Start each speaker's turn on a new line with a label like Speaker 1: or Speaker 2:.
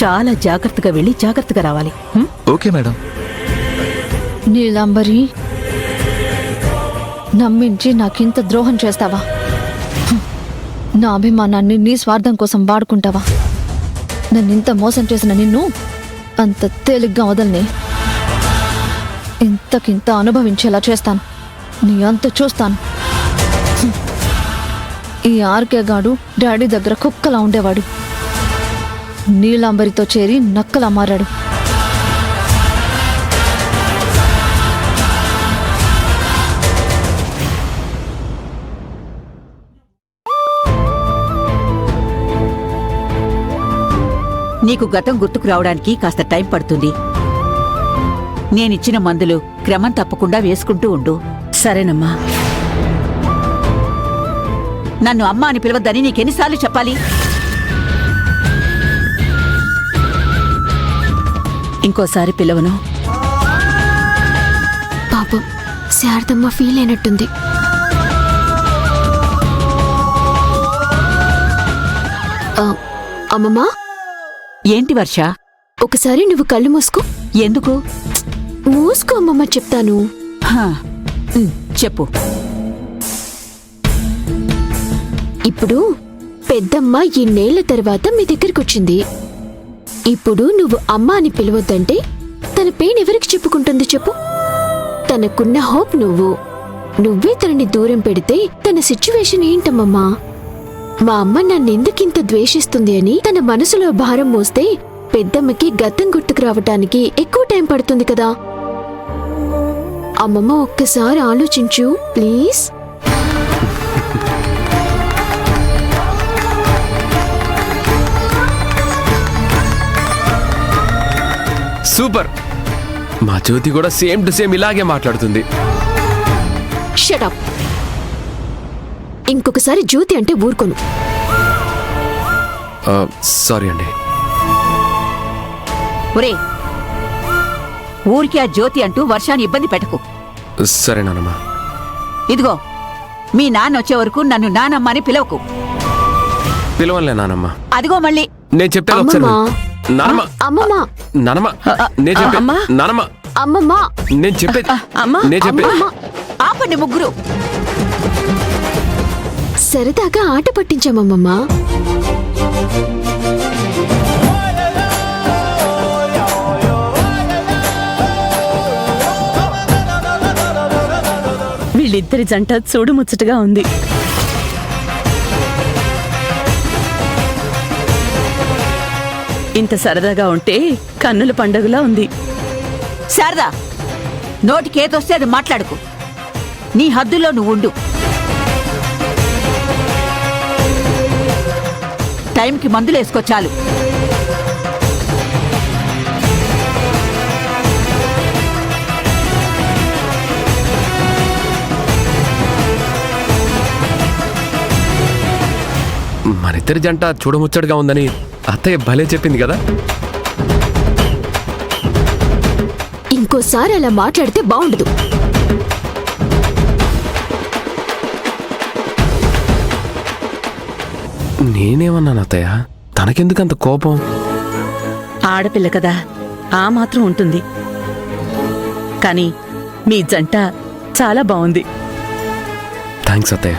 Speaker 1: చాలా జాగ్రత్తగా వెళ్ళి జాగ్రత్తగా రావాలి.
Speaker 2: Okay madam.
Speaker 3: నీలాంబరి, నమ్మించి నాకింత ద్రోహం చేస్తావా? నా అభిమానాన్ని నీ స్వార్థం కోసం వాడుకుంటావా? నన్నింత మోసం చేసిన నిన్ను అంత తేలిగ్గా వదలని. ఇంతకింత అనుభవించేలా చేస్తాను. నీ అంత చూస్తాను. ఈ ఆర్కే గాడు డాడీ దగ్గర కుక్కలా ఉండేవాడు. నీలాంబరితో చేరి నక్కలా మారాడు.
Speaker 1: నీకు గతం గుర్తుకు రావడానికి కాస్త టైం పడుతుంది. నేనిచ్చిన మందులు క్రమం తప్పకుండా వేసుకుంటూ ఉండు. సరేనమ్మా. నన్ను అమ్మ అని పిలవద్దని నీకెన్నిసార్లు చెప్పాలి? ఇంకోసారి పిలవను.
Speaker 4: పాపం శారదమ్మ ఫీల్ అయినట్టుంది. అమ్మమ్మా.
Speaker 1: ఏంటి వర్ష?
Speaker 4: ఒకసారి నువ్వు కళ్ళు మూసుకో.
Speaker 1: ఎందుకు?
Speaker 4: మూసుకో అమ్మమ్మ, చెప్తాను.
Speaker 1: చెప్పు.
Speaker 4: ఇప్పుడు పెద్దమ్మ ఇన్నేళ్ల తర్వాత మీ దగ్గరకొచ్చింది. ఇప్పుడు నువ్వు అమ్మ అని పిలవద్దంటే తన పెయిన్ ఎవరికి చెప్పుకుంటుంది చెప్పు? తనకున్న హోప్ నువ్వే తనని దూరం పెడితే తన సిచ్యువేషన్ ఏంటమ్మమ్మా? మా అమ్మ నన్నెందుకింత ద్వేషిస్తుంది అని తన మనసులో భారం మోస్తే పెద్దమ్మకి గతం గుర్తుకు రావటానికి ఎక్కువ టైం పడుతుంది కదా. అమ్మమ్మ, ఒక్కసారి ఆలోచించు ప్లీజ్.
Speaker 5: సూపర్. మా జ్యోతి కూడా సేమ్ టు సేమ్ ఇలాగే మాట్లాడుతుంది.
Speaker 4: Shut up. ఇంకొకసారి జ్యోతి అంటే ఊరుకోను.
Speaker 5: సారీ అండి.
Speaker 1: ఒరే, ఊరికి ఆ జ్యోతి అంటూ వర్షాన్ని ఇబ్బంది పెట్టకు.
Speaker 5: సరే నానమ్మా.
Speaker 1: ఇదిగో, మీ నాన్న వచ్చే వరకు నన్ను నానమ్మ అని పిలవకు.
Speaker 5: పిలవలే నానమ్మ.
Speaker 1: అదిగో మళ్ళీ
Speaker 5: నేను చెప్పాను ఒకసారి. నానమ్మ,
Speaker 4: అమ్మమ్మ,
Speaker 5: నానమ్మ, నేను చెప్పే నానమ్మ,
Speaker 4: అమ్మమ్మ,
Speaker 5: నేను చెప్పేది నేను చెప్పే.
Speaker 1: ఆపండి ముగ్గురు.
Speaker 4: సరదాగా ఆట పట్టించామమ్మమ్మా.
Speaker 6: వీళ్ళిద్దరి జంట చూడుముచ్చటగా ఉంది. ఇంత సరదాగా ఉంటే కన్నుల పండుగలా ఉంది.
Speaker 1: శారదా, నోటికేదొస్తే అది మాట్లాడుకు. నీ హద్దులో నువ్వు ఉండు. టైంకి మందులేసుకో చాలు.
Speaker 5: మనిద్దరి జంట చూడముచ్చటగా ఉందని అత్తయ్య భలే చెప్పింది కదా.
Speaker 4: ఇంకోసారి అలా మాట్లాడితే బాగుండదు.
Speaker 5: నేనేమన్నాను అత్తయ్య? తనకెందుకంత కోపం?
Speaker 6: ఆడపిల్ల కదా, ఆ మాత్రం ఉంటుంది. కానీ మీ జంట చాలా బాగుంది.
Speaker 5: థ్యాంక్స్ అత్తయ్య.